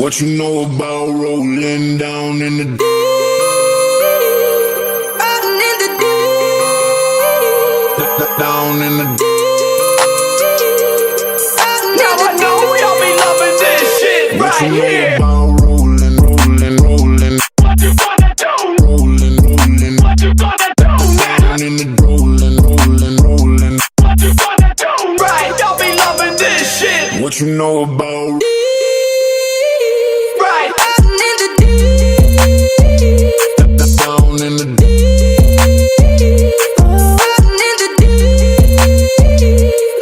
What you know about rolling down in the deep? Down in the deep. Now I know y'all be loving this shit What right you know here. about rolling, rolling, rolling? What you gonna do? Rolling, rolling. What you gonna do now? Down in the rolling, rolling, rolling. What you gonna do? Right, y'all be loving this shit. What you know about Right. down in the deep?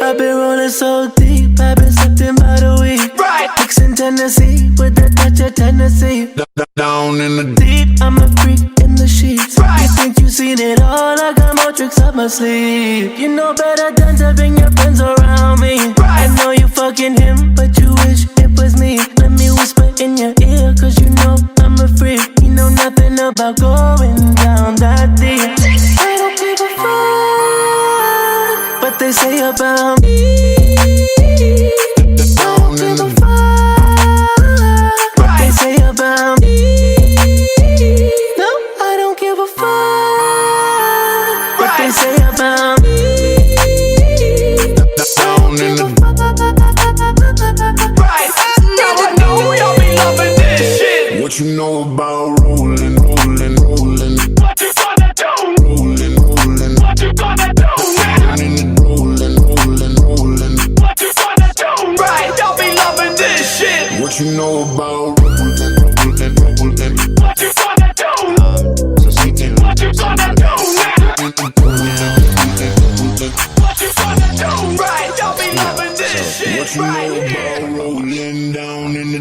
I've been rolling so deep, I've been sipping by the week. Right. Mixing Tennessee with a touch of Tennessee. Down in the Deep, I'm a freak in the sheets. Right. You think you seen it all? I got more tricks up my sleeve. You know better than to bring your friends around me. Right. I know you fucking him, but you wish it was me. Let me whisper in your ear, cause you know I'm a freak. You know nothing about going down that deep. I don't give a fuck what they say about me. I don't give a fuck what they say about me. No, I don't give a fuck what they say about me. down in the Right. Now I know y'all be loving this shit. what you know about rolling, rolling, rolling, What you gonna do? rolling, rolling. What you gonna do now? Down in the rolling, rolling, rolling. What you gonna do? Right, y'all be loving this shit. What you know about rolling, rolling, rolling? What you gonna do? So stay tuned. What you gonna do now? What you gonna do? Right, y'all be loving this What shit you right know here. about rolling down in the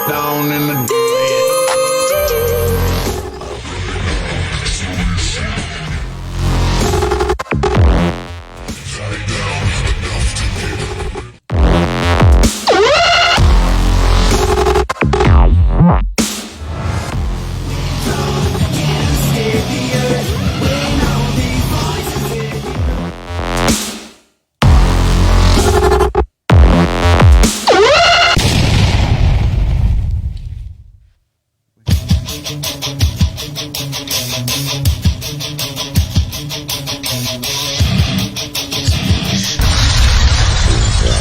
down in the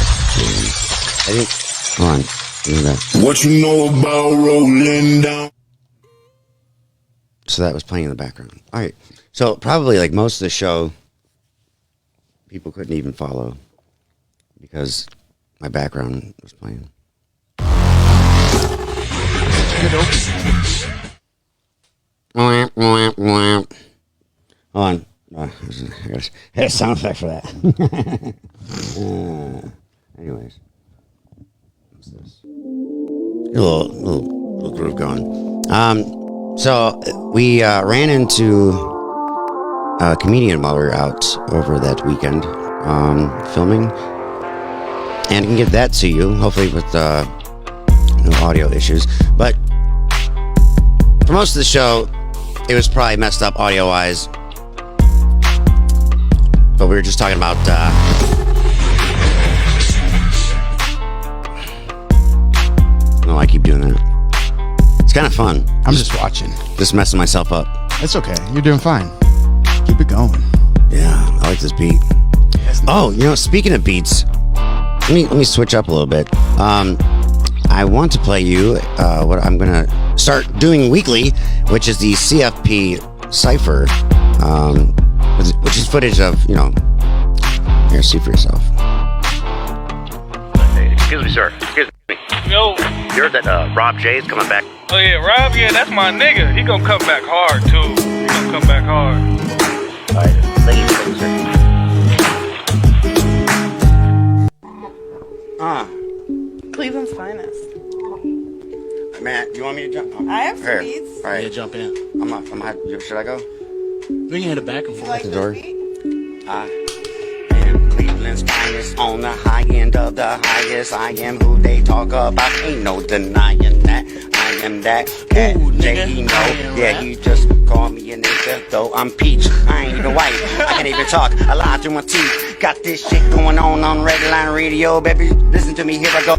I think. Hold on. Give me that. What you know about rolling down? So that was playing in the background. All right. So probably like most of the show, people couldn't even follow because my background was playing. Good opening. Wamp, wamp, wamp. Hold on. I got a sound effect for that. Anyways. What's this? Get a little groove going. So we ran into a comedian while we were out over that weekend filming. And I can get that to you, hopefully with no audio issues. But for most of the show, it was probably messed up audio-wise. But we were just talking about I don't know why I keep doing that. It's kind of fun. I'm just watching. Just messing myself up. It's okay. You're doing fine. Keep it going. Yeah, I like this beat. Oh, you know, speaking of beats, let me switch up a little bit. I want to play you what I'm gonna start doing weekly, which is the CFP cipher, which is footage of, you know. Here, see for yourself. Hey, excuse me, sir. Excuse me. Yo, You heard that Rob J's coming back? oh yeah, Rob, yeah, that's my nigga. He gonna come back hard too. He gonna come back hard. All right, thank you, sir. Cleveland's finest. Man, you want me to jump? I have some Here. beats. All right, Yeah, jump in. should I go? We can hit it back and You forth. like the this door. beat? I am Cleveland's finest, on the high end of the highest. I am who they talk about, ain't no denying that. I I am that cat. Ooh, nigga. J.E. No. I am Yeah, rap. you just call me a nigga, though I'm peach. I ain't even white. I can't even talk. I lie through my teeth. Got this shit going on Red Line Radio, baby. Listen to me, here I go.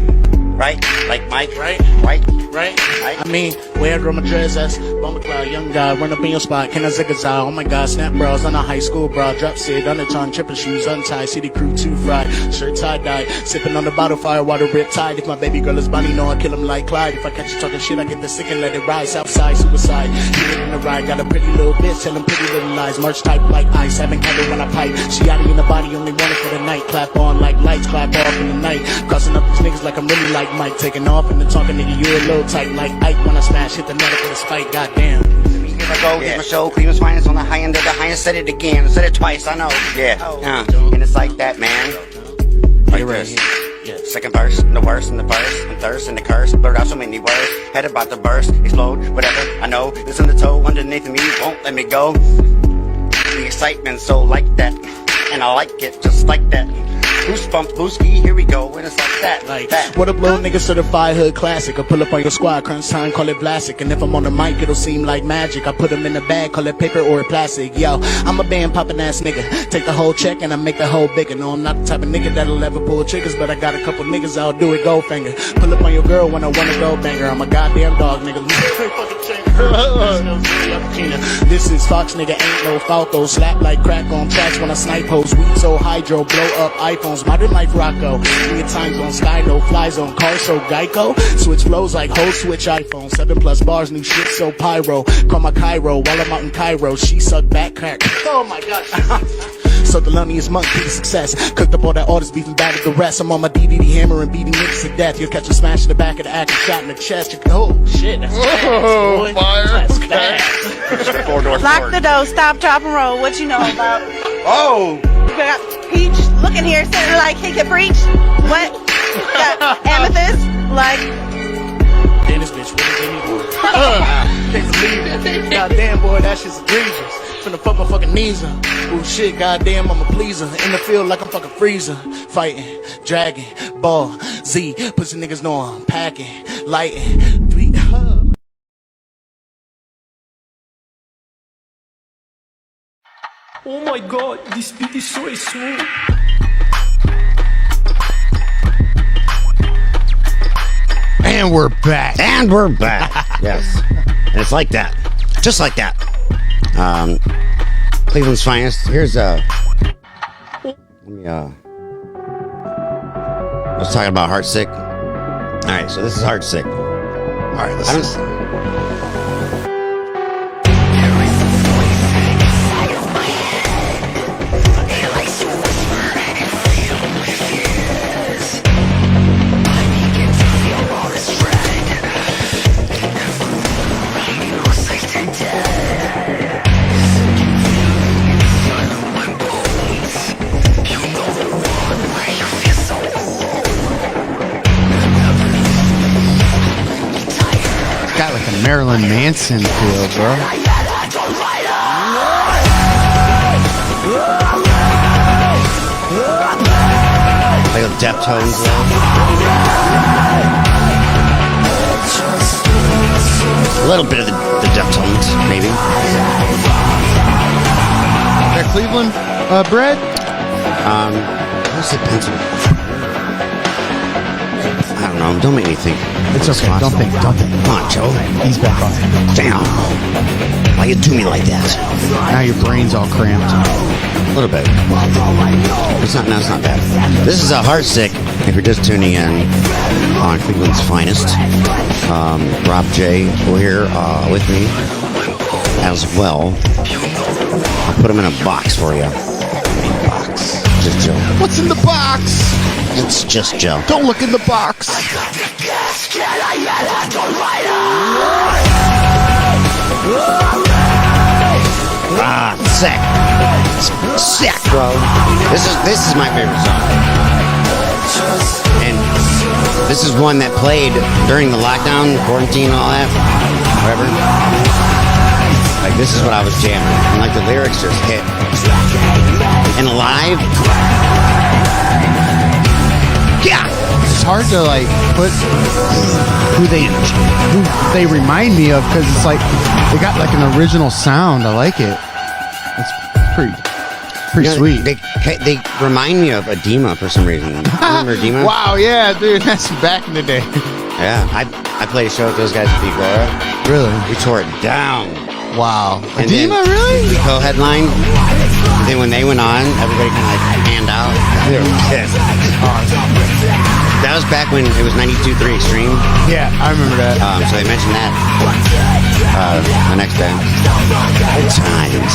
Right? Like Mike? Right? Right? Right? I mean, where I grow my dreads, that's Bomber Cloud, young guy, run up in your spot, can I zig a zile? Oh my god, snap bras, on a high school bra, drop Sid, on the tongue, tripping shoes, untied, city crew, too fried, shirt tie-dye, sipping on the bottle, fire water, rip tide. If my baby girl is Bonnie, know I kill him like Clyde. If I catch you talking shit, I get the sick and let it ride. Southside, suicide, hit it in the ride, got a pretty little bitch, telling pretty little lies, merch type like ice, haven't candle when I pipe, she out in the body, only want it for the night, clap on like lights, clap off in the night, crossing up these niggas like I'm really like Mike, taking off and then talking, nigga, you a little tight like Ike. When I smash, hit the net with a spike, goddamn. Here I go, here's my show, Cleveland's finest on the high end of the highest. Said it again, said it twice, I know. Yeah, and it's like that, man. Like this. Yeah. Second verse, the worst, and the verse, and thirst, and the curse. Blurred out so many words, head about to burst, explode, whatever. I know, it's in the toe underneath me, won't let me go. The excitement so like that, and I like it just like that. Goosebumps, booski, here we go, and it's like that, Like that. what up, little nigga, certified hood classic. I pull up on your squad, crunch time, call it plastic. And if I'm on the mic, it'll seem like magic. I put them in the bag, call it paper or plastic. Yo, I'm a band poppin' ass nigga. Take the whole check and I make the whole bigger. No, I'm not the type of nigga that'll ever pull triggers, but I got a couple niggas I'll do it gold finger. Pull up on your girl when I wanna go banger. I'm a goddamn dog, nigga. This is Fox, nigga, ain't no Falco. Slap like crack on tracks when I snipe hoes. Weed so hydro, blow up iPhones. Modern life Rocco. Nigga times on Sky, no flies on car, so Geico. Switch flows like whole switch iPhone. 7+ bars, new shit so pyro. Call my Cairo while I'm out in Cairo. She suck back crack. Oh my god. So the loneliest monkey to success. Cooked up all that orders, beefing bad with the rest. I'm on my DDD hammer and beating niggas to death. You'll catch a smash in the back of the act and shot in the chest. Oh shit, that's fast, boy. fire. That's Okay. fast. Four doors Lock forward. the door, stop, drop, and roll. What you know about? Oh! You got Peach looking here, sitting like he could preach. What? Got Amethyst, like, Damn, this bitch really gave me one. Can't believe it. Goddamn, boy, that shit's egregious. Finna fuck my fucking knees up. Oh shit, goddamn, I'm a pleaser. In the field like I'm fucking freezer. Fighting, dragging, ball, Z. Pussy niggas know I'm packing, lighting, tweet. Oh my god, this beat is so smooth. And we're back. And we're back. Yes. And it's like that. Just like that. Cleveland's finest. Here's let me let's talk about Heartsick. Alright, so this is Heartsick. Alright, let's got like a Marilyn Manson feel, bro. Like a Deftones. A little bit of the Deftones, maybe. That Cleveland bread? What's the pencil? I don't know. Don't make me think. It's okay. Don't think. Come on, Joe. He's back on. Damn. Why you do me like that? Now your brain's all cramped. A little bit. It's not. No, it's not bad. This is a Heartsick. If you're just tuning in on Cleveland's finest, Rob J. will here with me as well. I'll put them in a box for you. Box. Just Joe. What's in the box? It's just Joe. Don't look in the box. Ah, sick. Sick, bro. This is my favorite song. And this is one that played during the lockdown, quarantine, and all that. Whatever. Like, this is what I was jamming. And, like, the lyrics just hit. And live. Yeah. It's hard to like put who they remind me of because it's like they got like an original sound. I like it. It's pretty sweet. They remind me of Edema for some reason. Remember Edema? Wow, yeah, dude, that's back in the day. Yeah, I played a show with those guys at the Agora. Really? We tore it down. Wow. And Edema, then really? We co-headlined. Then when they went on, everybody kind of like panned out. They were pissed. That was back when it was 92.3 Extreme. Yeah, I remember that. So they mentioned that the next day. Good times.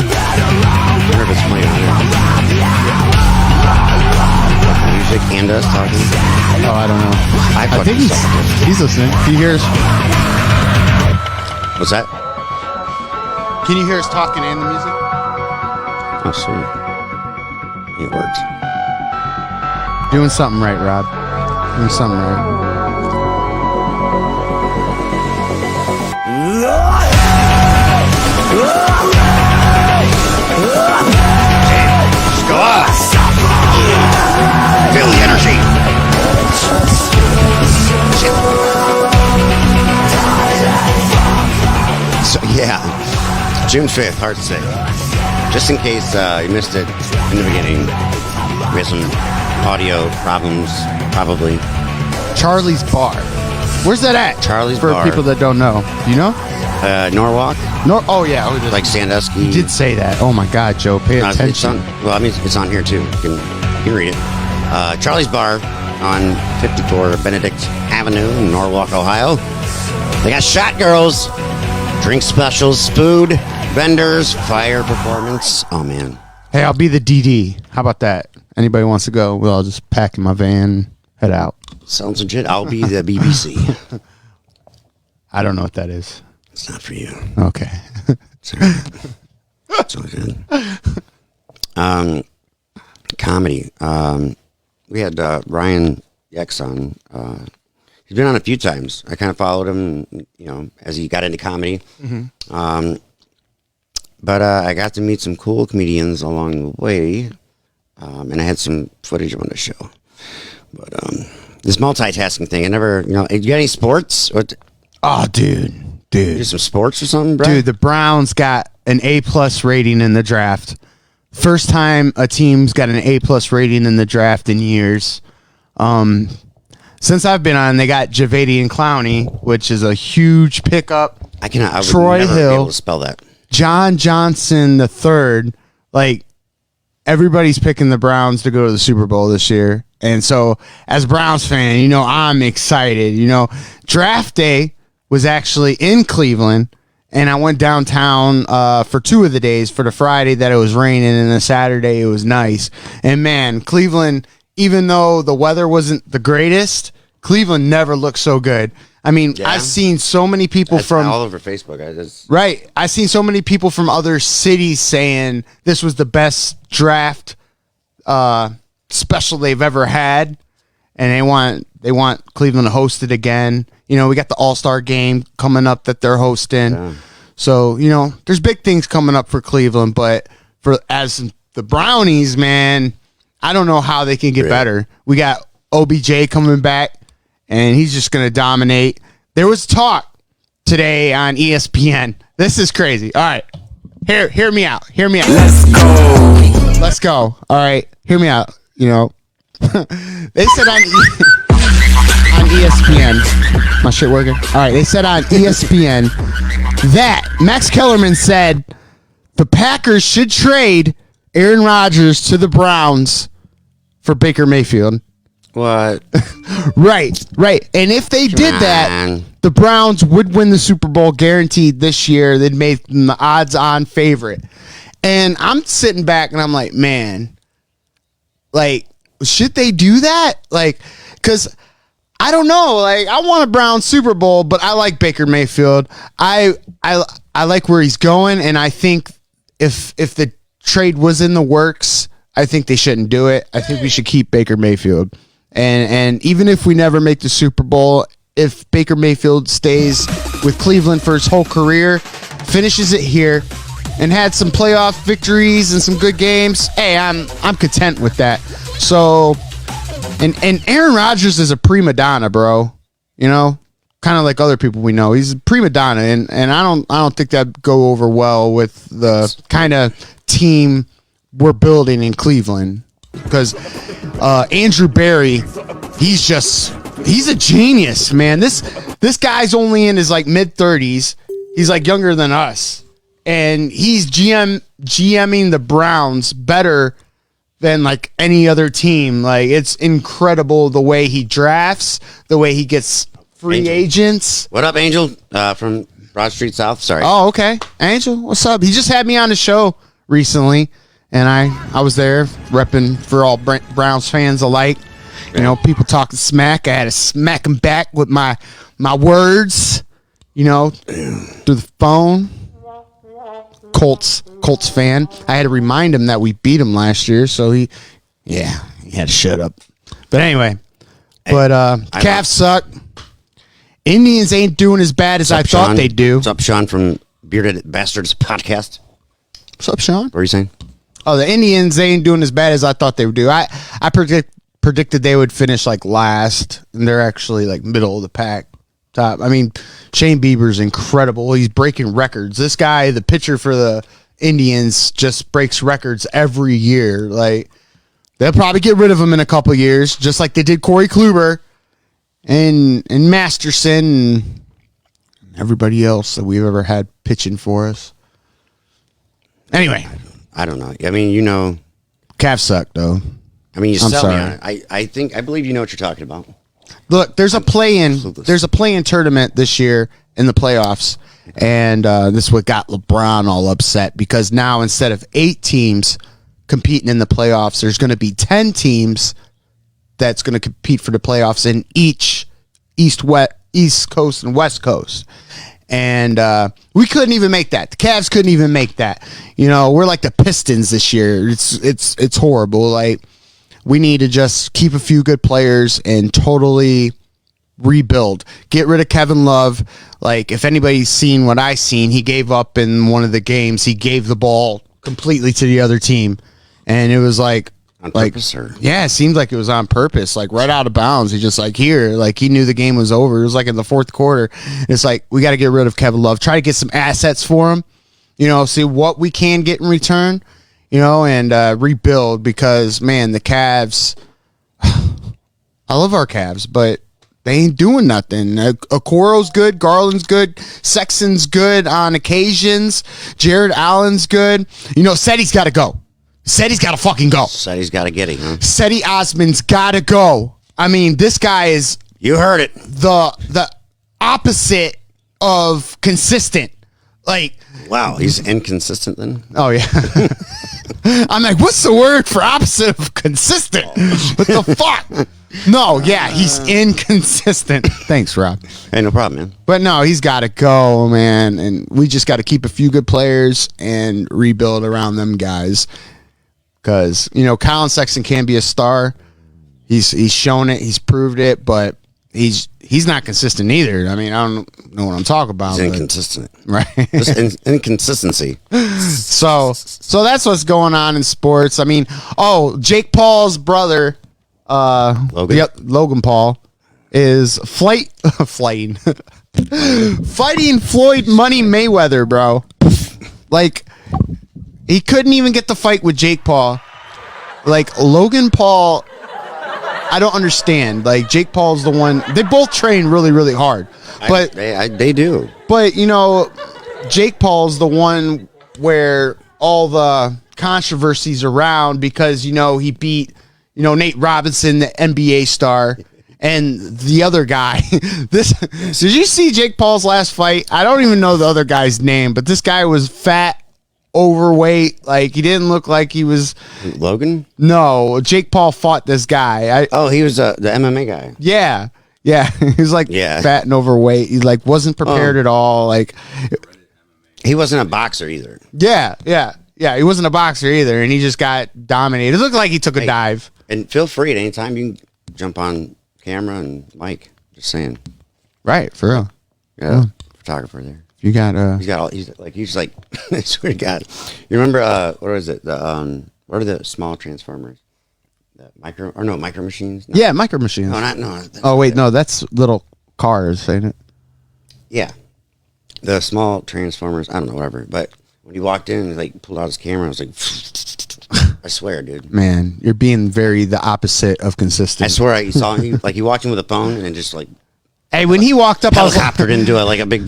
I wonder if it's playing on there. Music and us talking. Oh, I don't know. I think he's listening. Can you hear us? What's that? Can you hear us talking and the music? Oh, sweet. It worked. Doing something right, Rob. Doing something right. Just go off. Feel the energy. So yeah, June 5th, hard to say. Just in case you missed it in the beginning, we had some audio problems, probably. Charlie's Bar. Where's that at? Charlie's For Bar. people that don't know. Do you know? Norwalk, No. Oh, yeah. like Sandusky. You did say that. Oh, my God, Joe. Pay It's attention. well, I mean, it's on here too. You can read it. Charlie's Bar on 54 Benedict Avenue in Norwalk, Ohio. They got shot girls, drink specials, food, vendors, fire performance. Oh, man. Hey, I'll be the DD. How about that? Anybody wants to go? Well, I'll just pack in my van, head out. Sounds legit. I'll be the BBC. I don't know what that is. It's not for you. Okay. It's all good. Comedy. We had Ryan Yex on. He's been on a few times. I kind of followed him, as he got into comedy. Mm-hmm. But I got to meet some cool comedians along the way, and I had some footage I wanted to show. But this multitasking thing, I never, you got any sports? What? Oh, dude. Do some sports or something, bro? Dude, the Browns got an A+ rating in the draft. First time a team's got an A+ rating in the draft in years. Since I've been on, they got Javadian Clowney, which is a huge pickup. I would Troy never Hill. be able to spell that. John Johnson III. Like, everybody's picking the Browns to go to the Super Bowl this year. And so, as a Browns fan, I'm excited. Draft day was actually in Cleveland, and I went downtown for 2 of the days. For the Friday that it was raining, and the Saturday it was nice. And man, Cleveland, even though the weather wasn't the greatest, Cleveland never looked so good. I mean, Yeah. I've seen so many people That's from all over Facebook. right. I've seen so many people from other cities saying this was the best draft special they've ever had, and they want Cleveland to host it again. We got the All-Star game coming up that they're hosting. Yeah. So, there's big things coming up for Cleveland, but as the Brownies, man, I don't know how they can get better. We got OBJ coming back, and he's just going to dominate. There was talk today on ESPN. This is crazy. All right. Hear me out. Let's go. All right. Hear me out. They said on ESPN. My shit working? All right. They said on ESPN that Max Kellerman said the Packers should trade Aaron Rodgers to the Browns for Baker Mayfield. What? Right. And if they did that, the Browns would win the Super Bowl guaranteed this year. They'd make them the odds-on favorite. And I'm sitting back and I'm like, man, should they do that? Because I don't know. I want a Browns Super Bowl, but I like Baker Mayfield. I like where he's going, and I think if the trade was in the works, I think they shouldn't do it. I think we should keep Baker Mayfield. And even if we never make the Super Bowl, if Baker Mayfield stays with Cleveland for his whole career, finishes it here, and had some playoff victories and some good games, hey, I'm content with that. So, and Aaron Rodgers is a prima donna, bro. You know, kind of like other people we know. He's a prima donna, and I don't think that'd go over well with the kind of team we're building in Cleveland. Because Andrew Berry, he's a genius, man. This guy's only in his like mid-30s. He's like younger than us, and he's GMing the Browns better than like any other team. Like, it's incredible the way he drafts, the way he gets free agents. What up, Angel? From Broad Street South. Sorry. Oh, okay, Angel, what's up? He just had me on the show recently, and I was there repping for all Browns fans alike. You know, people talking smack. I had to smack them back with my words. You know, through the phone. Colts fan. I had to remind him that we beat him last year, so he had to shut up. But anyway, Cavs suck. Indians ain't doing as bad as I thought they'd do. What's up, Sean from Bearded Bastards podcast? What's up, Sean? What are you saying? Oh, the Indians, they ain't doing as bad as I thought they would do. I predicted they would finish like last, and they're actually like middle of the pack. Top. I mean, Shane Bieber's incredible. He's breaking records. This guy, the pitcher for the Indians, just breaks records every year. Like, they'll probably get rid of him in a couple years, just like they did Corey Kluber and Masterson and everybody else that we've ever had pitching for us. Anyway, I don't know. I mean, you know, Cavs suck, though. I mean, you I'm sell sorry. me on it. I believe you know what you're talking about. Look, there's a play-in tournament this year in the playoffs, and this is what got LeBron all upset, because now instead of 8 teams competing in the playoffs, there's going to be 10 teams that's going to compete for the playoffs in each East Coast and West Coast. And we couldn't even make that. The Cavs couldn't even make that. You know, we're like the Pistons this year. It's horrible. Like, we need to just keep a few good players and totally rebuild. Get rid of Kevin Love. Like, if anybody's seen what I seen, he gave up in one of the games. He gave the ball completely to the other team. And it was like, on purpose, or? Yeah, it seemed like it was on purpose, like right out of bounds. He just like, here, like he knew the game was over. It was like in the fourth quarter. It's like, we got to get rid of Kevin Love. Try to get some assets for him, you know, see what we can get in return, you know, and rebuild, because, man, the Cavs, I love our Cavs, but they ain't doing nothing. Okoro's good. Garland's good. Sexton's good on occasions. Jared Allen's good. You know, Seti's got to go. Seti's got to fucking go. Seti's got to get it, huh? Seti Osman's got to go. I mean, this guy is... You heard it. The opposite of consistent. Like... Wow, he's inconsistent then? Oh, yeah. I'm like, what's the word for opposite of consistent? What the fuck? No, yeah, he's inconsistent. Thanks, Rob. Hey, no problem, man. But no, he's got to go, man. And we just got to keep a few good players and rebuild around them guys. Because, you know, Colin Sexton can be a star. He's shown it. He's proved it. But he's not consistent either. I mean, I don't know what I'm talking about. He's inconsistent. Right. Just inconsistency. So that's what's going on in sports. I mean, Jake Paul's brother... Logan? Yep, Logan Paul is fighting Floyd Money Mayweather, bro. Like, he couldn't even get the fight with Jake Paul. Like, Logan Paul, I don't understand. Like, Jake Paul's the one. They both train really, really hard, but they do. But you know, Jake Paul's the one where all the controversies around, because you know he beat. You know, Nate Robinson, the NBA star, and the other guy. Did you see Jake Paul's last fight? I don't even know the other guy's name, but this guy was fat, overweight. Like, he didn't look like he was... Logan? No, Jake Paul fought this guy. He was the MMA guy. Yeah. He was like fat and overweight. He like wasn't prepared at all. Like, he wasn't a boxer either. Yeah, he wasn't a boxer either, and he just got dominated. It looked like he took a dive. And feel free at any time you can jump on camera and mic. Just saying. Right, for real. Yeah, photographer there. You got he's like I swear to God. You remember what was it? What are the small transformers? The micro machines? No. Yeah, micro machines. No. Oh wait, no, that's little cars, ain't it? Yeah. The small transformers, I don't know, whatever. But when he walked in, he like pulled out his camera, I was like I swear, dude. Man, you're being very the opposite of consistent. I swear he saw him he walked in with a phone and then just like hey, when he walked up, I was helicoptered into it like a big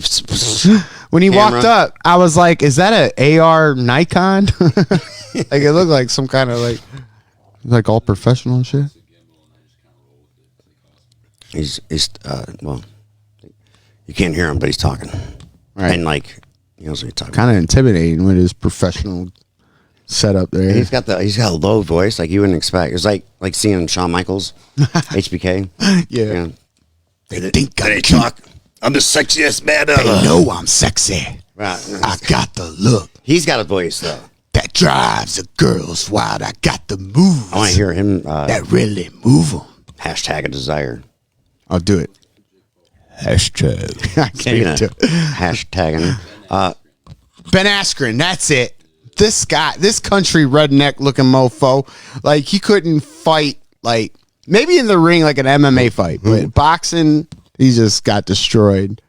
when he camera. walked up, I was like, is that a AR Nikon? Like it looked like some kind of like all professional and shit. He's well, you can't hear him, but he's talking. Right. And like he knows what he's talking. Kind of intimidating with his professional setup there. And he's got a low voice like you wouldn't expect. It's like seeing Shawn Michaels, HBK. Yeah. They think I talk. I'm the sexiest man ever. They know I'm sexy. Right. I got the look He's got a voice though that drives the girls wild. I got the moves. I want to hear him. That really move them. Hashtag a desire. I'll do it. Hashtag. I can't even do it. Hashtagging. Ben Askren, that's it. This guy, this country redneck looking mofo, like he couldn't fight, like maybe in the ring like an MMA fight, but boxing, he just got destroyed.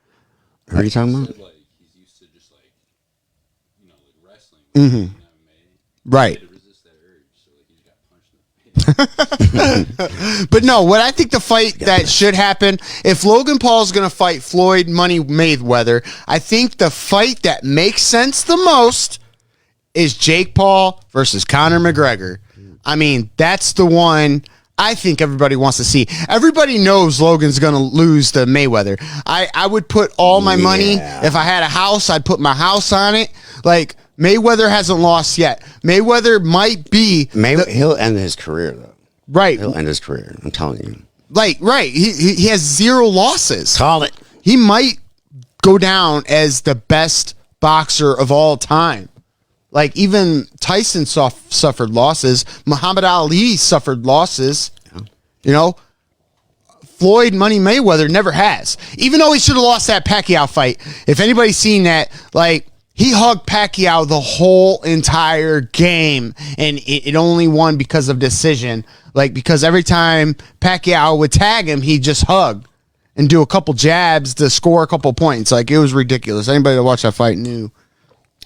What are you talking about? Mm-hmm. Right. But no, what I think the fight that should happen, if Logan Paul's going to fight Floyd Money Mayweather, I think the fight that makes sense the most is Jake Paul versus Conor McGregor. I mean, that's the one I think everybody wants to see. Everybody knows Logan's going to lose to Mayweather. I would put all my money, if I had a house, I'd put my house on it. Like, Mayweather hasn't lost yet. Mayweather might be... He'll end his career, though. Right. He'll end his career. I'm telling you. Like, right. He has 0 losses. Call it. He might go down as the best boxer of all time. Like, even Tyson suffered losses. Muhammad Ali suffered losses. Yeah. You know? Floyd Money Mayweather never has. Even though he should have lost that Pacquiao fight. If anybody's seen that, like... He hugged Pacquiao the whole entire game, and it only won because of decision. Like, because every time Pacquiao would tag him, he'd just hug and do a couple jabs to score a couple points. Like, it was ridiculous. Anybody that watched that fight knew.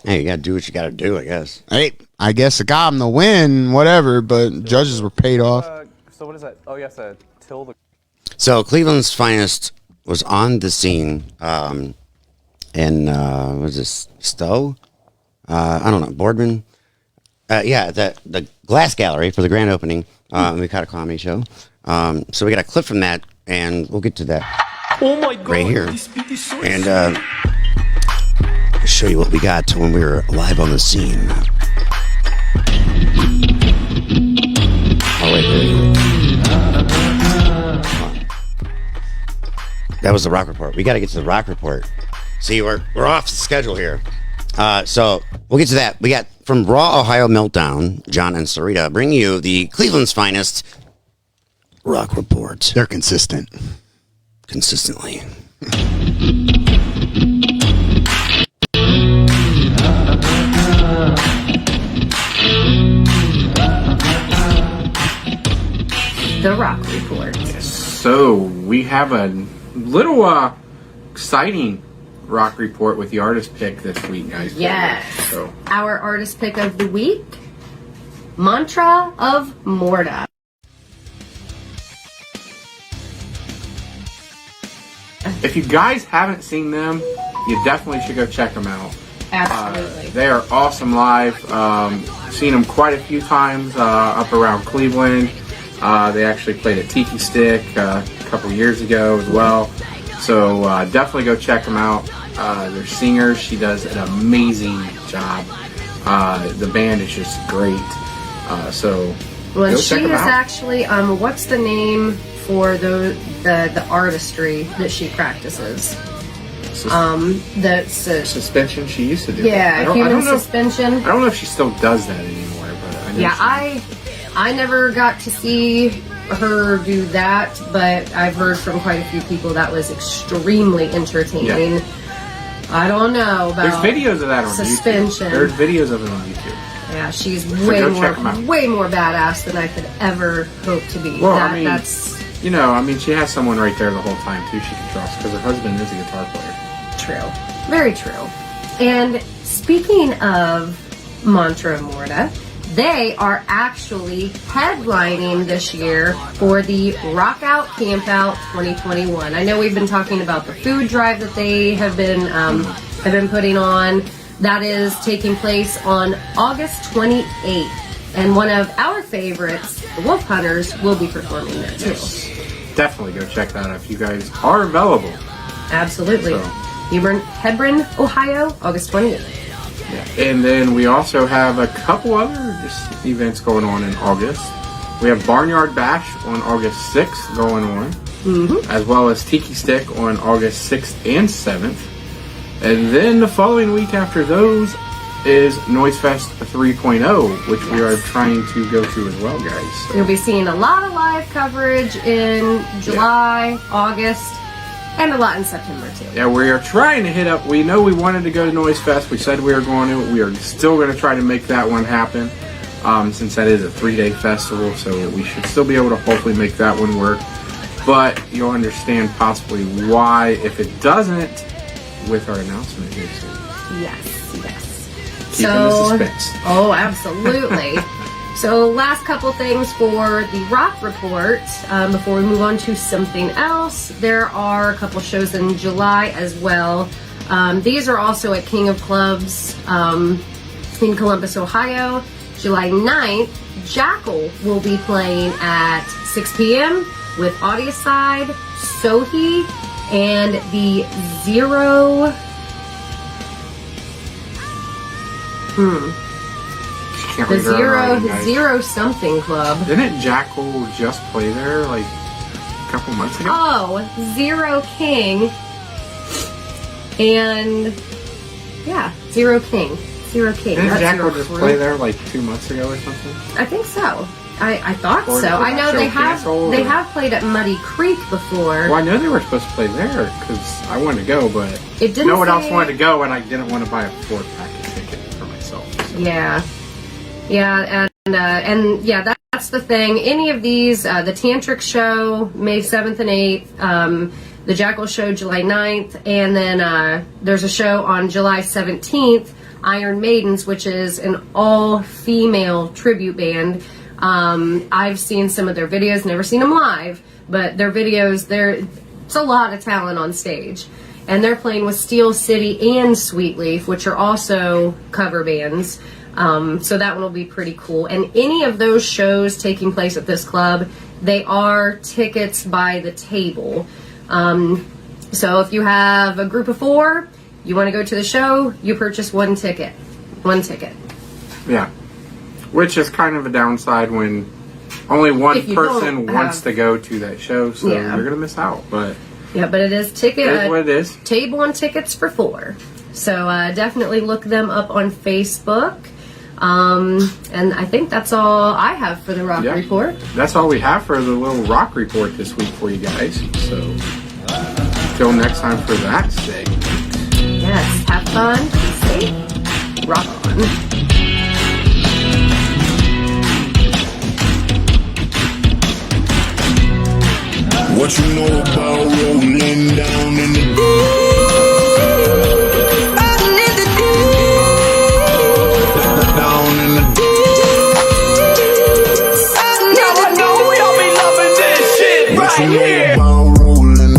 Hey, you got to do what you got to do, I guess. Hey, I guess it got him the win, whatever, but judges were paid off. So what is that? Oh, yes, till the... So Cleveland's finest was on the scene. And what was this Stowe? I don't know, Boardman. Yeah, the Glass Gallery for the grand opening. We caught a comedy show. So we got a clip from that, and we'll get to that. Oh my God! Right here, This beat is so and show you what we got when we were live on the scene. Oh wait. That was the Rock Report. We got to get to the Rock Report. See, we're off the schedule here. So we'll get to that. We got from Raw Ohio Meltdown, John and Sarita bring you the Cleveland's finest Rock Report. They're consistent. Consistently. The Rock Report. So we have a little exciting Rock Report with the artist pick this week, guys. Yes. So. Our artist pick of the week, Mantra of Morda. If you guys haven't seen them, you definitely should go check them out. Absolutely. They are awesome live. Seen them quite a few times up around Cleveland. They actually played at Tiki Stick a couple years ago as well. So definitely go check them out. Their singer, she does an amazing job. The band is just great. So well, go she check them is out. actually what's the name for the artistry that she practices? Suspension. She used to do. Yeah, that. human suspension. I don't know if she still does that anymore, but I know Yeah, I never got to see her do that, but I've heard from quite a few people that was extremely entertaining. I don't know about There's videos of that on suspension. YouTube. There's videos of it on YouTube. Yeah, she's So way go check 'em out. more badass than I could ever hope to be. Well, that, I mean, that's you know, I mean, she has someone right there the whole time too. She can trust because her husband is a guitar player. true. Very true. And speaking of Mantra Morta, they are actually headlining this year for the Rock Out Camp Out 2021. I know we've been talking about the food drive that they have been putting on. That is taking place on August 28th. And one of our favorites, the Wolf Hunters, will be performing there too. Yes. Definitely go check that out if you guys are available. Absolutely. So. Hebron, Ohio, August 28th. Yeah. And then we also have a couple other just events going on in August. We have Barnyard Bash on August 6th going on, as well as Tiki Stick on August 6th and 7th. And then the following week after those is Noise Fest 3.0, which we are trying to go to as well, guys. So. You'll be seeing a lot of live coverage in July, August, and a lot in September too. Yeah, we are trying to hit up. We know we wanted to go to Noise Fest. We said we were going to. We are still going to try to make that one happen, since that is a 3-day festival. So we should still be able to hopefully make that one work. But you'll understand possibly why if it doesn't with our announcement here soon. Yes. Keeping the suspense. Oh, absolutely. So last couple things for the Rock Report before we move on to something else. There are a couple shows in July as well. These are also at King of Clubs in Columbus, Ohio. July 9th, Jackal will be playing at 6 p.m. with Audiocide, Sohi, and the Zero... The Zero Something Club. Didn't Jackal just play there like a couple months ago? Oh, Zero King. And yeah, Zero King. Didn't Jackal just play there like 2 months ago or something? I think so. I thought so. I know they have played at Muddy Creek before. Well, I know they were supposed to play there because I wanted to go, but it didn't. No one else wanted to go, and I didn't want to buy a 4-pack ticket for myself. So. Yeah, and yeah, that's the thing. Any of these, the Tantric show, May 7th and 8th, the Jackal show, July 9th, and then there's a show on July 17th, Iron Maidens, which is an all-female tribute band. I've seen some of their videos, never seen them live, but their videos, it's a lot of talent on stage. And they're playing with Steel City and Sweetleaf, which are also cover bands. So that one will be pretty cool. And any of those shows taking place at this club, they are tickets by the table. So if you have a group of 4, you want to go to the show, you purchase one ticket. Yeah. Which is kind of a downside when only one person wants to go to that show, so you're going to miss out. But yeah, but it is ticket. It is what it is. Table and tickets for 4. So definitely look them up on Facebook. And I think that's all I have for the Rock Report. That's all we have for the little Rock Report this week for you guys. So till next time for that segment. Yes, have fun, be safe, rock on. What you know about rolling down in the deep? Down in the deep. Now I know we all be loving this shit right here. About rolling.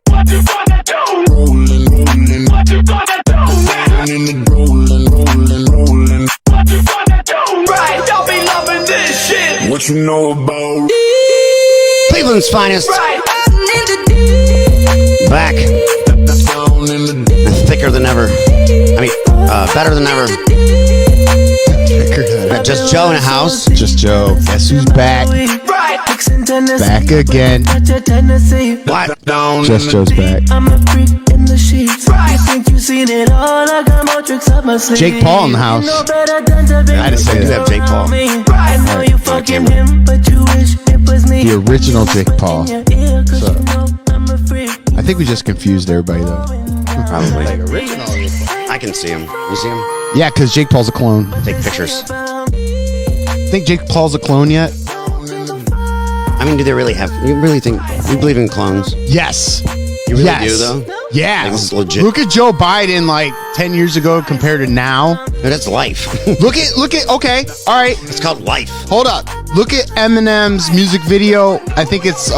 What you gonna do? Rolling. What you gonna do now? Down in the rolling. What you gonna do? Right, y'all be loving this shit. What you know about Cleveland's finest. Back. down in the Thicker than ever. I mean, better than ever. Just Joe in the house. Just Joe. Guess who's back? Back again. What? down Just Joe's back. I'm a freak in the sheets. You think you seen it all? I got more tricks up my sleeve. Jake Paul in the house. No better than to be I just I do have Jake Paul. I know you fucking him, but you wish it was me. The original Jake Paul. In your ear, 'cause So- you know I'm a freak. I think we just confused everybody though. Probably. Like original. I can see him. You see him? Yeah, because Jake Paul's a clone. Take pictures. Think Jake Paul's a clone yet? I mean, do they really have? You really think you believe in clones? Yes. You really Yes. do, though. Yeah. Like, this is legit. Look at Joe Biden like 10 years ago compared to now. No, that's life. Look at. Okay. All right. It's called life. Hold up. Look at Eminem's music video. I think it's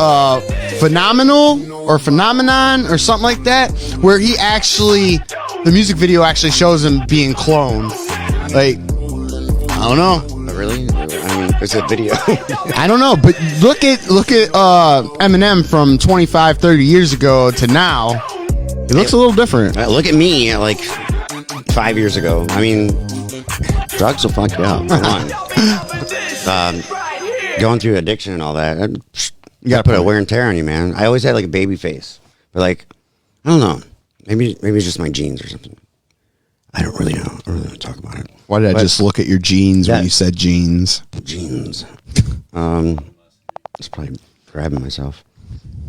Phenomenal or Phenomenon or something like that, where he actually, the music video actually shows him being cloned. Like, I don't know. Really? I mean, there's a video. I don't know, but look at Eminem from 25, 30 years ago to now. He looks a little different. Look at me, like 5 years ago. I mean, drugs will fuck you up. Come on. Going through addiction and all that. You gotta put a wear and tear on you, man. I always had like a baby face, but like, I don't know. Maybe it's just my genes or something. I don't really know. I don't really want to talk about it. Why did I just look at your jeans when you said jeans? Jeans. Just probably grabbing myself.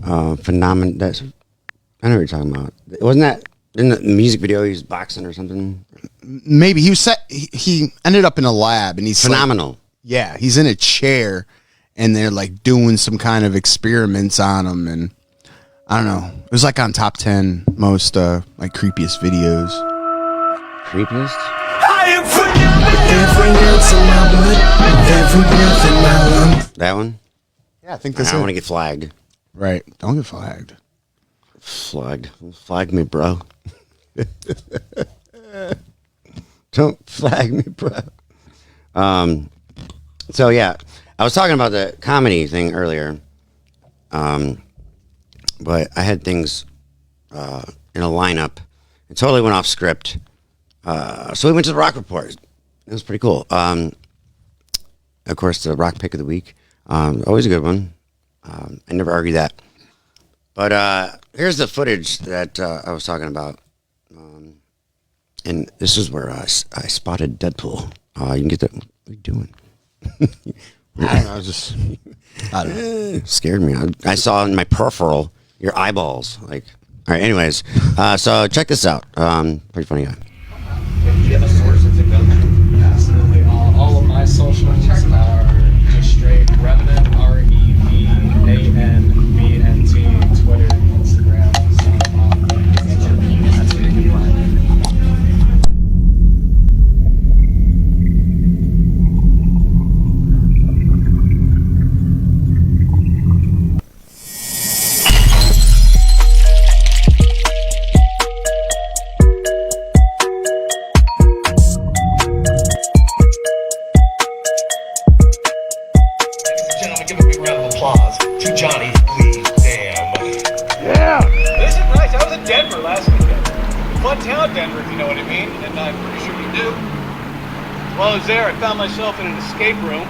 Phenomenon. That's. I know what you're talking about. Wasn't that in the music video? He was boxing or something. Maybe he was set. He ended up in a lab, and he's phenomenal. Like, yeah, he's in a chair, and they're like doing some kind of experiments on him, and I don't know. It was like on top 10 most like creepiest videos. Creepiest? That one? Yeah, I think that's I want to get flagged. Right. Don't get flagged. Flagged. Flag me, bro. Don't flag me, bro. So, yeah. I was talking about the comedy thing earlier. But I had things in a lineup. It totally went off script. So we went to the Rock Report. It was pretty cool. Of course, the Rock Pick of the Week. Always a good one. I never argue that. But here's the footage that I was talking about. And this is where I spotted Deadpool. You can get that. What are you doing? I don't know. I don't know. Scared me. I saw in my peripheral your eyeballs. Like, all right. Anyways, so check this out. Pretty funny guy. Do you have a source to go to? Absolutely. All of my socials are just straight Revenant, REVANVNT, Twitter, Instagram. So, that's where you can find me. Denver, if you know what I mean, and I'm pretty sure you do. While I was there, I found myself in an escape room.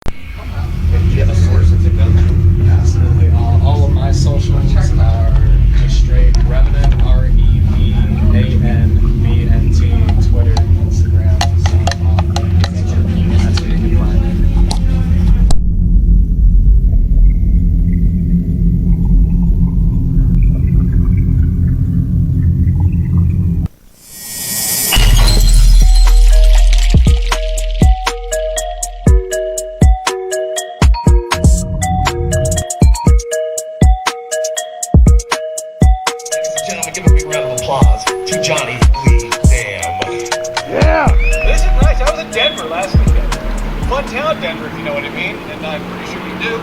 Do you have a source to go to? Absolutely. All of my socials are just straight Revenant, REVANVNT, Twitter, Instagram. So, that's where you can find me. Denver, if you know what I mean, and I'm pretty sure you do.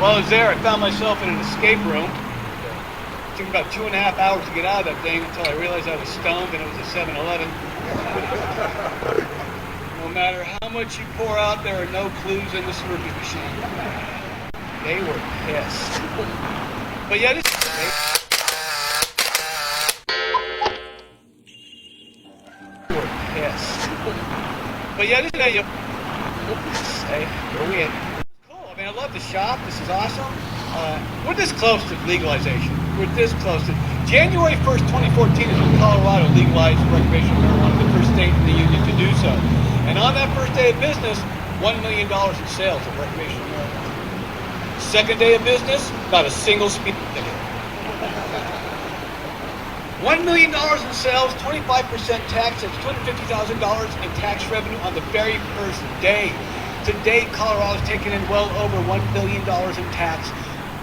While I was there, I found myself in an escape room. It took about 2.5 hours to get out of that thing until I realized I was stoned and it was a 7-Eleven. No matter how much you pour out, there are no clues in the Slurpee machine. They were pissed. But yeah, they were pissed. But yeah, this is hey, where we at? Cool. I mean, I love the shop. This is awesome. We're this close to legalization. We're this close to January 1st, 2014 is when Colorado legalized recreational marijuana, the first state in the union to do so. And on that first day of business, $1 million in sales of recreational marijuana. Second day of business, not a single speeding ticket. $1 million in sales, 25% tax, that's $250,000 in tax revenue on the very first day. Today, Colorado's taking in well over $1 billion in tax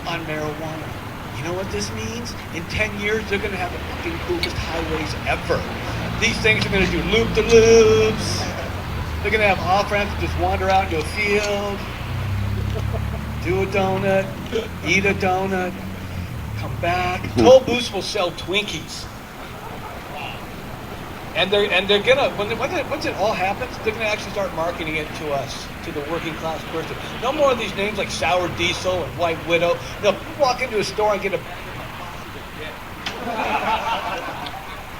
on marijuana. You know what this means? In 10 years, they're going to have the fucking coolest highways ever. These things are going to do loop-de-loops. They're going to have off-ramps to just wander out into a field, do a donut, eat a donut, come back. Toll booths will sell Twinkies. And they're gonna, once it all happens, they're gonna actually start marketing it to us, to the working class person. No more of these names like Sour Diesel and White Widow. They'll walk into a store and get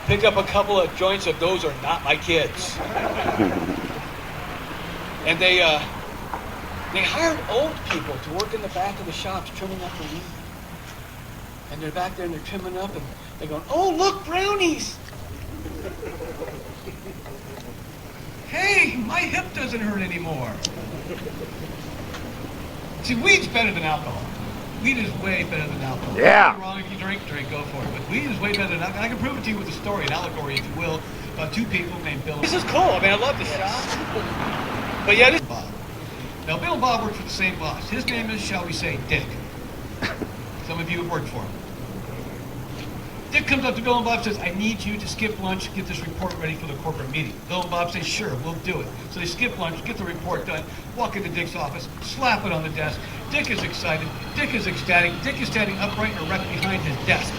pick up a couple of joints of those are not my kids. And they hired old people to work in the back of the shops trimming up the weed. And they're back there and they're trimming up and they're going, oh, look, brownies. Hey, my hip doesn't hurt anymore. See, weed's better than alcohol. Weed is way better than alcohol. Yeah. Nothing wrong if you drink, go for it. But weed is way better than alcohol. I can prove it to you with a story, an allegory, if you will, about two people named Bill. This is cool. I mean, I love the shop. But yeah, this is Bob. Now, Bill and Bob work for the same boss. His name is, shall we say, Dick. Some of you have worked for him. Dick comes up to Bill and Bob and says, I need you to skip lunch, get this report ready for the corporate meeting. Bill and Bob say, sure, we'll do it. So they skip lunch, get the report done, walk into Dick's office, slap it on the desk. Dick is excited. Dick is ecstatic. Dick is standing upright and erect behind his desk.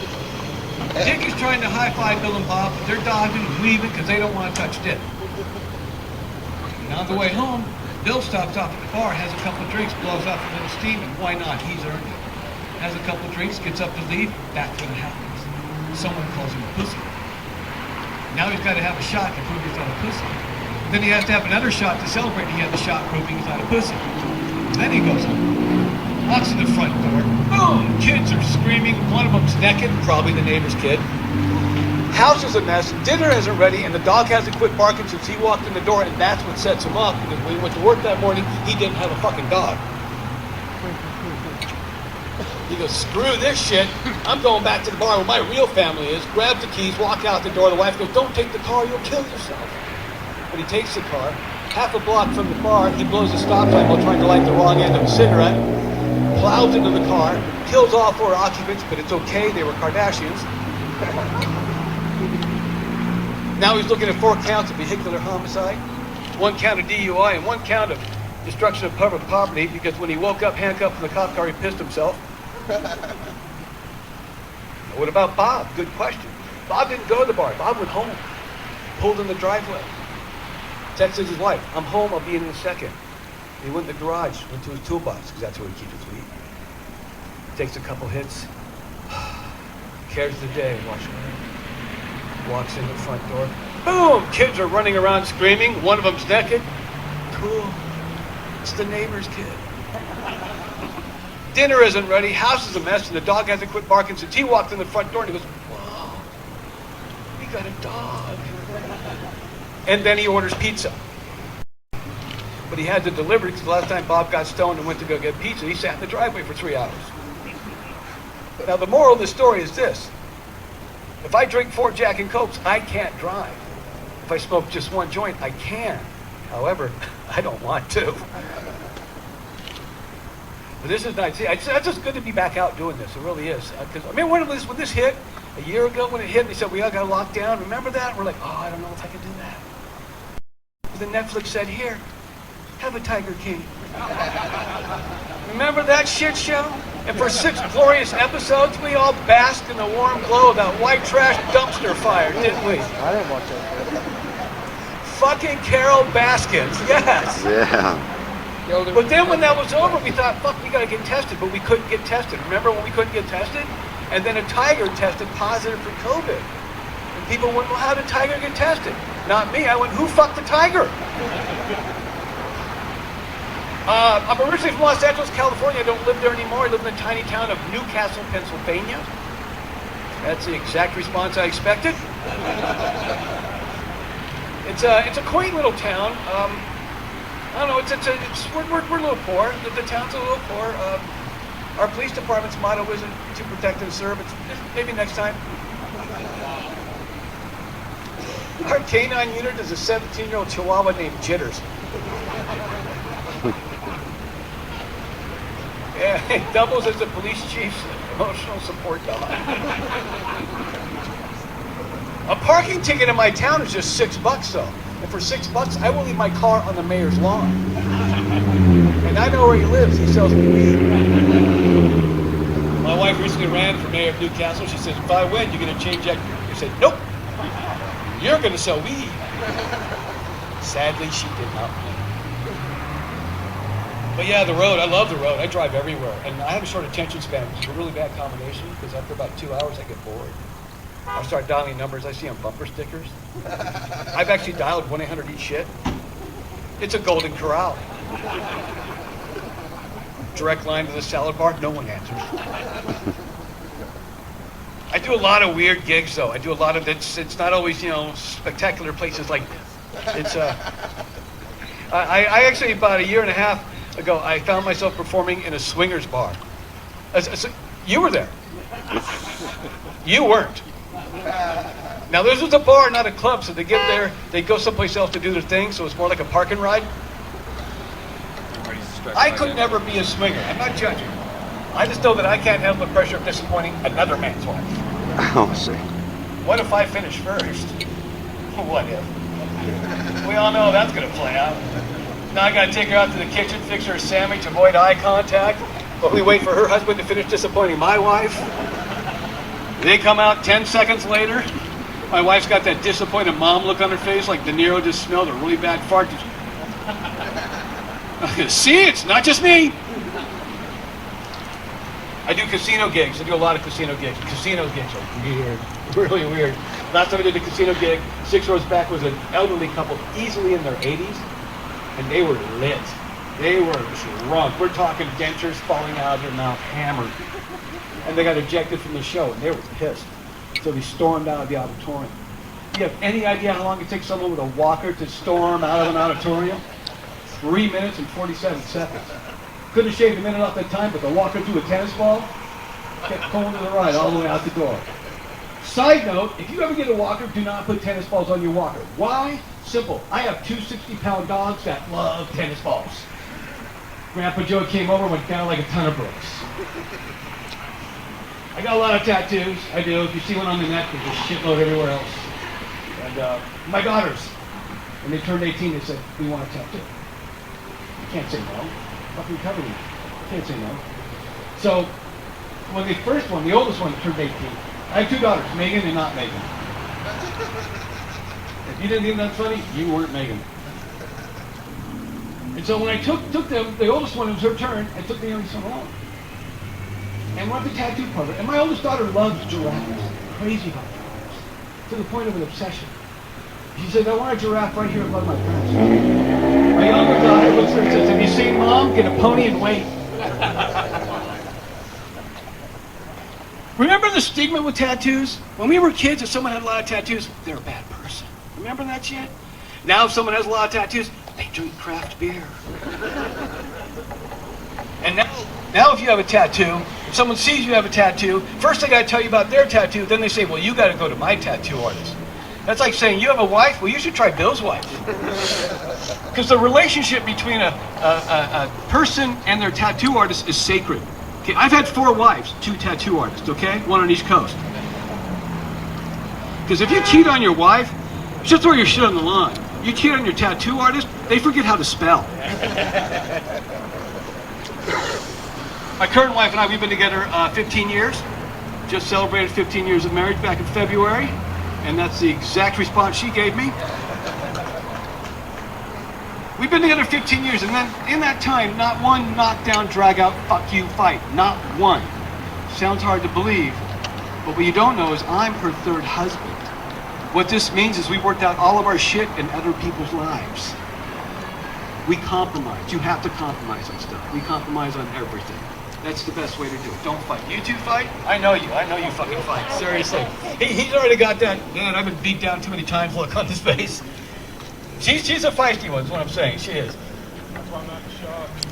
Dick is trying to high-five Bill and Bob, but they're dodging and leaving because they don't want to touch Dick. And on the way home, Bill stops off at the bar, has a couple of drinks, blows off a little steam, and why not? He's earned it. Has a couple of drinks, gets up to leave, that's when it happens. Someone calls him a pussy. Now he's got to have a shot to prove he's not a pussy. Then he has to have another shot to celebrate he had the shot proving he's not a pussy. Then he goes home, walks to the front door, boom, kids are screaming, one of them's naked, probably the neighbor's kid. House is a mess, dinner isn't ready, and the dog hasn't quit barking since he walked in the door, and that's what sets him off, because when he went to work that morning, he didn't have a fucking dog. He goes, screw this shit. I'm going back to the bar where my real family is. Grabs the keys, walk out the door. The wife goes, don't take the car, you'll kill yourself. But he takes the car. Half a block from the bar, he blows a stop sign while trying to light the wrong end of a cigarette. Plows into the car, kills all four occupants, but it's okay, they were Kardashians. Now he's looking at 4 counts of vehicular homicide, 1 count of DUI, and 1 count of destruction of public property, because when he woke up handcuffed in the cop car, he pissed himself. What about Bob? Good question. Bob didn't go to the bar. Bob went home, pulled in the driveway, texted his wife, I'm home, I'll be in a second. He went in the garage, went to his toolbox, because that's where he keeps his weed. Takes a couple hits, carries the day, walks in the front door. Boom! Kids are running around screaming. One of them's naked. Cool. It's the neighbor's kid. Dinner isn't ready, house is a mess, and the dog hasn't quit barking since he walked in the front door, and he goes, whoa, we got a dog. And then he orders pizza. But he had to deliver it because the last time Bob got stoned and went to go get pizza, he sat in the driveway for 3 hours. Now the moral of the story is this. If I drink 4 Jack and Cokes, I can't drive. If I smoke just 1 joint, I can. However, I don't want to. But this is nice. See, it's just good to be back out doing this. It really is. Because I mean, when this hit, a year ago when it hit, they said we all got locked down. Remember that? And we're like, oh, I don't know if I can do that. But then Netflix said, here, have a Tiger King. Remember that shit show? And for 6 glorious episodes, we all basked in the warm glow of that white trash dumpster fire, didn't we? I didn't watch that. Fucking Carol Baskins, yes. Yeah. But then when that was over, we thought, fuck, we gotta get tested, but we couldn't get tested. Remember when we couldn't get tested? And then a tiger tested positive for COVID. And people went, well, how did Tiger get tested? Not me. I went, who fucked the tiger? I'm originally from Los Angeles, California. I don't live there anymore. I live in the tiny town of Newcastle, Pennsylvania. That's the exact response I expected. It's a quaint little town. I don't know. We're a little poor. The town's a little poor. Our police department's motto isn't to protect and serve. It's maybe next time. Our canine unit is a 17-year-old Chihuahua named Jitters. Yeah, it doubles as the police chief's emotional support dog. A parking ticket in my town is just $6 though. And for $6, I will leave my car on the mayor's lawn. And I know where he lives. He sells me weed. My wife recently ran for mayor of Newcastle. She says, if I win, you're going to change that. I said, nope. You're going to sell weed. Sadly, she did not win. But yeah, the road. I love the road. I drive everywhere. And I have a short attention span, which is a really bad combination because after about 2 hours, I get bored. I'll start dialing numbers I see on bumper stickers. I've actually dialed 1-800 eat shit. It's a golden corral. Direct line to the salad bar, no one answers. I do a lot of weird gigs though. I do a lot of it's not always, spectacular places like it's I actually about 1.5 years ago I found myself performing in a swingers bar. You were there. You weren't. Now this was a bar, not a club, so they get there, they go someplace else to do their thing, so it's more like a park and ride. I could never be a swinger. I'm not judging. I just know that I can't handle the pressure of disappointing another man's wife. Oh, I see. What if I finish first? What if? We all know that's going to play out. Now I got to take her out to the kitchen, fix her a sandwich, avoid eye contact, while we wait for her husband to finish disappointing my wife. They come out 10 seconds later. My wife's got that disappointed mom look on her face like De Niro just smelled a really bad fart. See, it's not just me. I do casino gigs. I do a lot of casino gigs. Casino gigs are weird, really weird. Last time I did a casino gig, 6 rows back was an elderly couple, easily in their 80s, and they were lit. They were drunk. We're talking dentures falling out of their mouth, hammered. And they got ejected from the show, and they were pissed. So they stormed out of the auditorium. Do you have any idea how long it takes someone with a walker to storm out of an auditorium? 3 minutes and 47 seconds. Couldn't have shaved a minute off that time, but the walker threw a tennis ball, kept pulling to the right all the way out the door. Side note, if you ever get a walker, do not put tennis balls on your walker. Why? Simple. I have 2 60-pound dogs that love tennis balls. Grandpa Joe came over and went down like a ton of bricks. I got a lot of tattoos. I do. If you see one on the neck, there's a shitload everywhere else. And my daughters, when they turned 18, they said, we want a tattoo. You can't say no. Fucking cover me. Can't say no. So, when the first one, the oldest one, turned 18, I have 2 daughters, Megan and not Megan. If you didn't think that funny, you weren't Megan. And so when I took them, the oldest one, it was her turn, I took the youngest one along. And went to the tattoo parlor. And my oldest daughter loves giraffes. Crazy about giraffes. To the point of an obsession. She said, I want a giraffe right here above my breast. My younger daughter looks at her and says, have you seen Mom? Get a pony and wait. Remember the stigma with tattoos? When we were kids, if someone had a lot of tattoos, they're a bad person. Remember that shit? Now if someone has a lot of tattoos, they drink craft beer. And now if you have a tattoo, if someone sees you have a tattoo, first they got to tell you about their tattoo, then they say, well, you got to go to my tattoo artist. That's like saying, you have a wife? Well, you should try Bill's wife. Because the relationship between a person and their tattoo artist is sacred. Okay, I've had 4 wives, 2 tattoo artists, okay? 1 on each coast. Because if you cheat on your wife, she'll throw your shit on the lawn. You cheat on your tattoo artist, they forget how to spell. My current wife and I, we've been together 15 years. Just celebrated 15 years of marriage back in February. And that's the exact response she gave me. We've been together 15 years, and then in that time, not one knockdown, drag out, fuck you fight. Not one. Sounds hard to believe, but what you don't know is I'm her 3rd husband. What this means is we worked out all of our shit in other people's lives. We compromise. You have to compromise on stuff. We compromise on everything. That's the best way to do it. Don't fight. You 2 fight? I know you. I know you fucking fight. Seriously. He's already got that, man, I've been beat down too many times look on his face. She's a feisty one, is what I'm saying. She is. That's why I'm not shocked.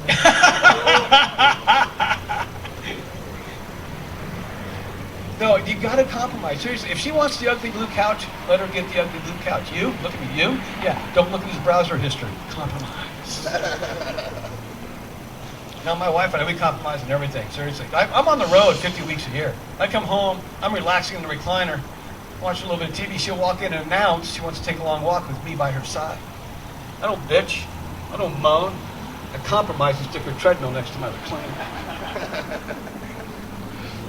No, you gotta compromise. Seriously, if she wants the ugly blue couch, let her get the ugly blue couch. You, look at me, you? Yeah, don't look at his browser history. Compromise. Now, my wife and I, we compromise on everything, seriously. I'm on the road 50 weeks a year. I come home, I'm relaxing in the recliner, watching a little bit of TV. She'll walk in and announce she wants to take a long walk with me by her side. I don't bitch. I don't moan. I compromise and stick her treadmill next to my recliner.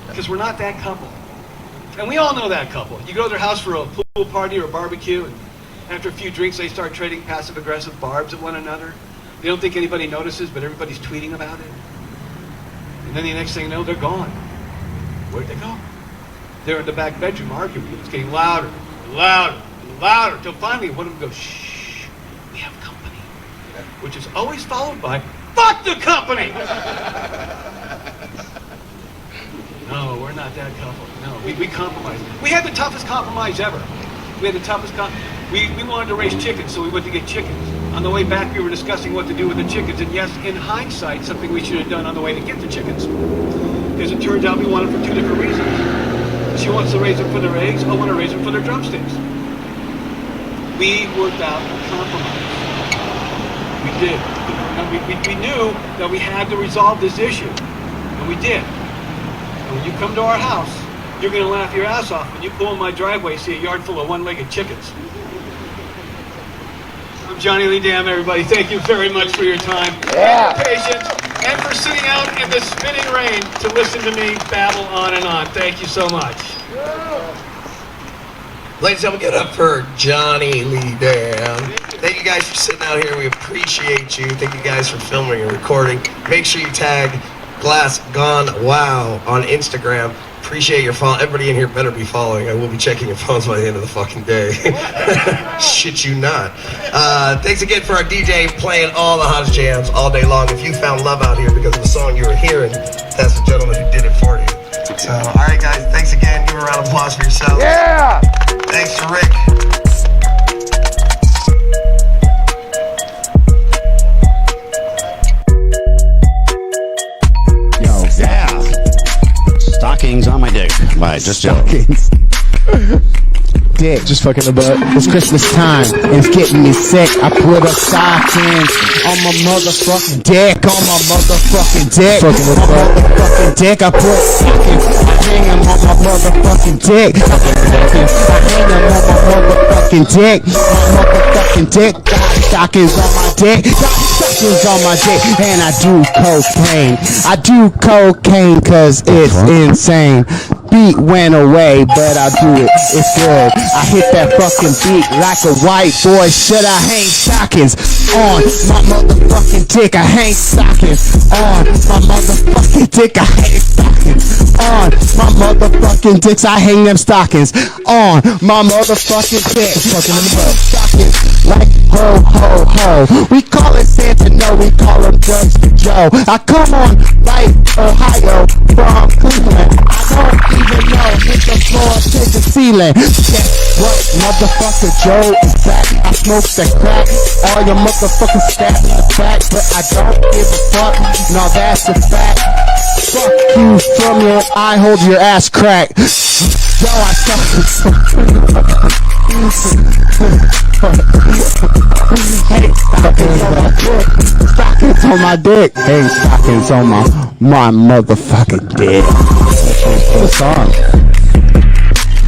Because we're not that couple. And we all know that couple. You go to their house for a pool party or a barbecue, and after a few drinks, they start trading passive-aggressive barbs at one another. They don't think anybody notices, but everybody's tweeting about it. And then the next thing you know, they're gone. Where'd they go? They're in the back bedroom arguing. It's getting louder and louder and louder, until finally one of them goes, shh, we have company. Which is always followed by, fuck the company! No, we're not that couple. No, we compromise. We had the toughest compromise ever. We had the toughest we wanted to raise chickens, so we went to get chickens. On the way back, we were discussing what to do with the chickens, and yes, in hindsight, something we should have done on the way to get the chickens. Because it turns out we want them for two different reasons. She wants to raise them for their eggs, I want to raise them for their drumsticks. We worked out a compromise. We did. We knew that we had to resolve this issue, and we did. When you come to our house, you're going to laugh your ass off when you pull in my driveway and see a yard full of one-legged chickens. I'm Johnny Lee Dam, everybody. Thank you very much for your time, and your patience, and for sitting out in the spitting rain to listen to me babble on and on. Thank you so much. Ladies and gentlemen, get up for Johnny Lee Dam. Thank you guys for sitting out here. We appreciate you. Thank you guys for filming and recording. Make sure you tag Glass Gone Wow on Instagram. Appreciate your follow. Everybody in here better be following. I will be checking your phones by the end of the fucking day. Shit you not. Thanks again for our DJ playing all the hottest jams all day long. If you found love out here because of the song you were hearing, that's the gentleman who did it for you. So, all right, guys. Thanks again. Give a round of applause for yourselves. Yeah. Thanks to Rick. Stockings on my dick by Just Joe. Dick, just fucking the butt. It's Christmas time, and it's getting me sick. I put a stocking on my motherfucking dick, on my motherfucking dick. Fucking with my motherfucking dick, I put stockings. I hang them on my motherfucking dick. I hang them on my motherfucking dick. My motherfucking dick. Got stockings on my dick. Got stockings on my dick. And I do cocaine. I do cocaine cause it's insane. Beat went away, but I do it. It's good. I hit that fucking beat like a white boy. Should I hang stockings on my motherfucking dick? I hang stockings on my motherfucking dick. I hang stockings on my motherfucking dicks. I hang them stockings on my motherfucking dick. Fucking in the butt. Stockings like ho ho ho. We call it Santa, no, we call him Drugs to Joe. I come on like Ohio from Cleveland. I don't even know, hit the floor to the ceiling. Guess what, motherfucker, Joe is back. I smoke that crack. All your motherfuckers stab in the back, but I don't give a fuck. No, that's a fact. Fuck you from your eye, hold your ass crack. Yo, I hey, stockings on my dick. Hey, stockings on my motherfucking dick. What song?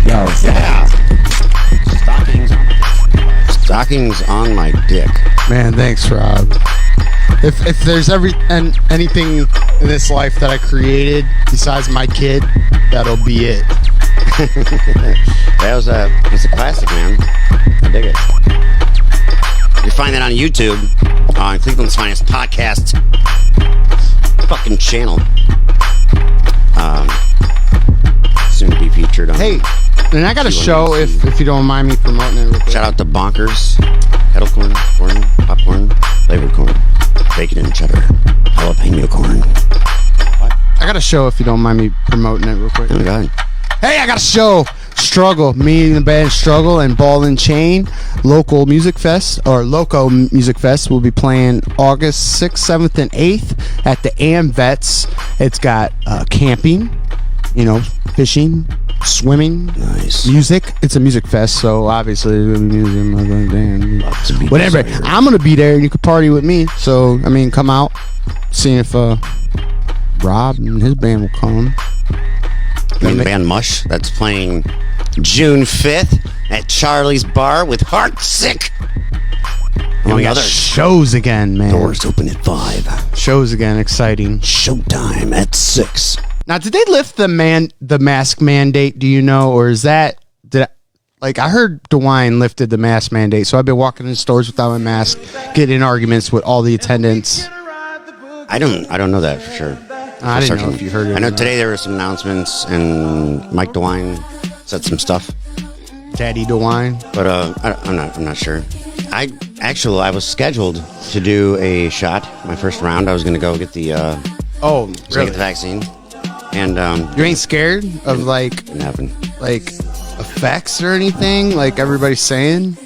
Yo, yeah. Stockings on my dick. Man, thanks, Rob. If there's anything in this life that I created besides my kid, that'll be it. It's a classic, man. I dig it. You find that on YouTube on Cleveland's Finest Podcast fucking channel. Soon to be featured on. Hey, and I got a show if you don't mind me promoting it real quick. Shout out to Bonkers, kettle corn, popcorn, flavored corn, bacon and cheddar, jalapeno corn. I got a show if you don't mind me promoting it real quick. Oh my God. Hey, I got a show. Struggle. Me and the band Struggle and Ball and Chain Local Music Fest, or Loco Music Fest, will be playing August 6th, 7th, and 8th at the AmVets. It's got camping, fishing, swimming, nice music. It's a music fest, so obviously music, whatever. I'm gonna be there, and you could party with me. So I mean, come out, see if Rob and his band will come. The band Mush that's playing June 5th at Charlie's Bar with Heartsick. And we got shows again, man. Doors open at 5. Shows again, exciting. Showtime at 6. Now, did they lift the mask mandate? Do you know, or is that I heard DeWine lifted the mask mandate, so I've been walking in stores without my mask, getting in arguments with all the attendants. I don't know that for sure. I didn't know if you heard it. I know today there were some announcements, and Mike DeWine said some stuff. Daddy DeWine, but I'm not sure. I was scheduled to do a shot. My first round, I was going to go get the really? Get the vaccine. And you ain't scared of didn't happen. like effects or anything like everybody's saying?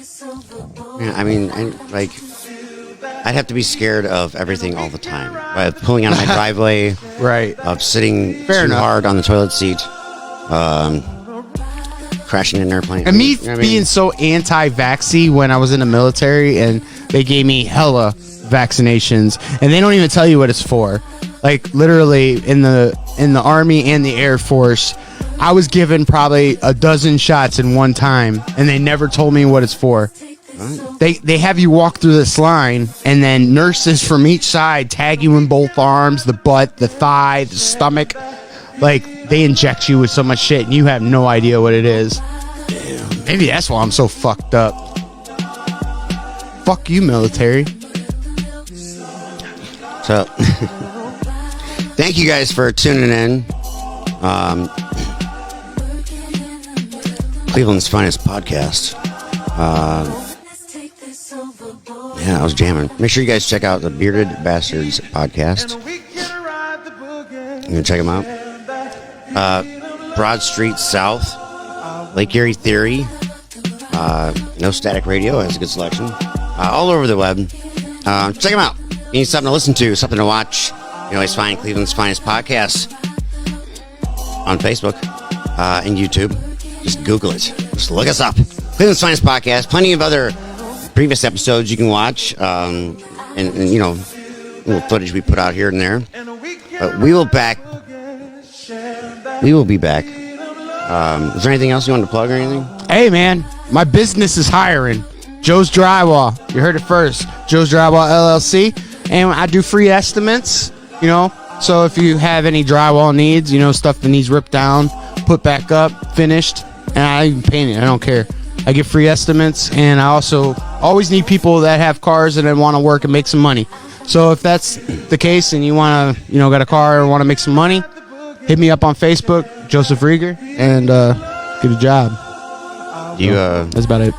Yeah, I mean, I'd have to be scared of everything all the time. By pulling out of my driveway, right? Of sitting Fair too enough. hard on the toilet seat, crashing an airplane. And me being so anti-vaxxy when I was in the military, and they gave me hella vaccinations, and they don't even tell you what it's for. Like literally in the Army and the Air Force, I was given probably a dozen shots in one time, and they never told me what it's for. They have you walk through this line, and then nurses from each side tag you in both arms, the butt, the thigh, the stomach. Like they inject you with so much shit, and you have no idea what it is. Damn. Maybe that's why I'm so fucked up. Fuck you, military. So, thank you guys for tuning in. Cleveland's finest podcast. Yeah, I was jamming. Make sure you guys check out the Bearded Bastards podcast. You can check them out. Broad Street South, Lake Erie Theory, No Static Radio has a good selection. All over the web. Check them out. You need something to listen to, something to watch. You can always find Cleveland's finest podcast on Facebook and YouTube. Just Google it. Just look us up. Cleveland's finest podcast. Plenty of other previous episodes you can watch, and little footage we put out here and there. But we will be back. Is there anything else you want to plug or anything? Hey man, my business is hiring. Joe's Drywall. You heard it first. Joe's Drywall LLC. And I do free estimates, So if you have any drywall needs, stuff that needs ripped down, put back up, finished, and I even paint it. I don't care. I get free estimates, and I also always need people that have cars and then want to work and make some money. So if that's the case and you want to, got a car or want to make some money, hit me up on Facebook, Joseph Rieger, and get a job. That's about it.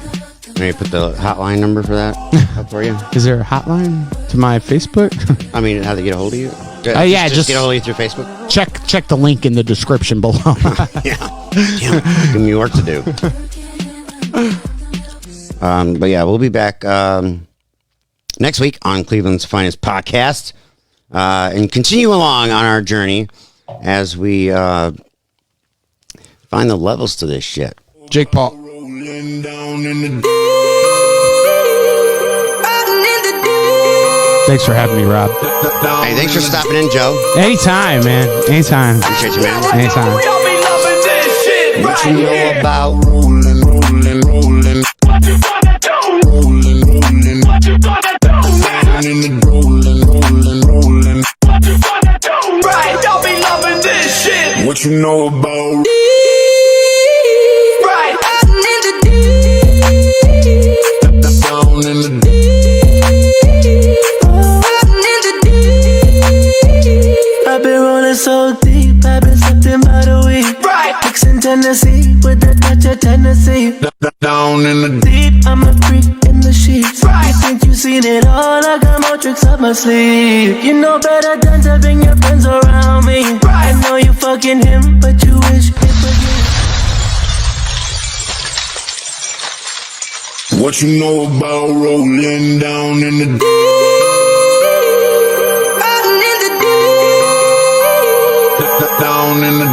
Maybe put the hotline number for that up for you. Is there a hotline to my Facebook? I mean, how to get a hold of you? Just get a hold of you through Facebook. Check the link in the description below. Yeah. Give me work to do. But yeah, we'll be back next week on Cleveland's finest podcast, and continue along on our journey as we find the levels to this shit. Jake Paul. Thanks for having me, Rob. Hey, thanks for stopping in, Joe. Anytime, man. Anytime. Appreciate you, man. Anytime. What you know about rolling? What you gonna do? Rolling. What you gonna do? Down in the rolling. What you gonna do? Right, y'all be loving this shit. What you know about? Right, down in the I've been rolling so deep, I've been slipping by the week. Right, mixing Tennessee with a touch of Tennessee. down in the Deep, I'm a freak in the sheets. Right, you think you seen it all? I got more tricks up my sleeve. You know better than to bring your friends around me. Right, I know you fucking him, but you wish it was me. What you know about rolling down in the down in the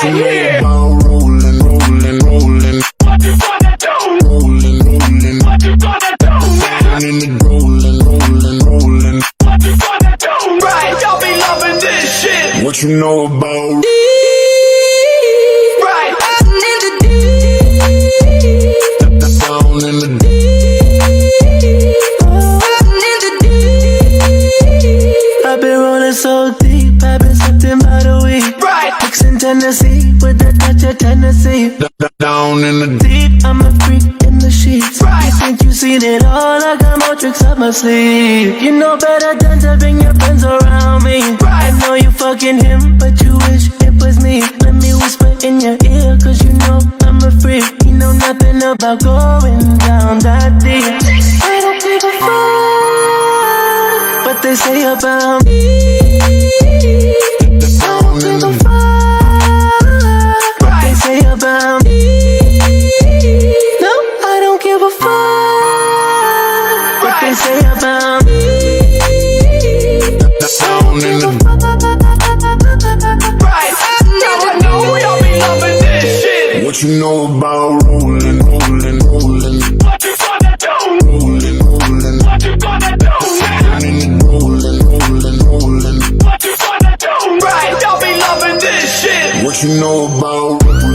right here. Rolling, rolling, rolling. What you gonna do? Rolling, rolling. What you gonna do? Down in the rolling, rolling, rolling. What you gonna do? Right, y'all be loving this shit. What you know about? Right. Down in the I've been rolling so deep, I've been slipping by the week. Right. Mixing Tennessee with a touch of Tennessee. Down in the Deep, I'm a freak in the sheets. Right. You think you seen it all? I got more tricks up my sleeve. You know better than to bring your friends around me. Right. I know you fucking him, but you wish it was me. Let me whisper in your ear, cause you know I'm a freak. You know nothing about going down that deep. I don't give a fuck what they say about me. I don't give a fuck what they say about me. No, I don't give a fuck what they say about me. down in the right. Now I know y'all be loving this shit. What you know about rolling, rolling, rolling? What you gonna do? Rolling, rolling. What you gonna do? Down in the rolling, rolling, rolling. What you gonna do? Right, y'all be loving this shit. What you know about rolling?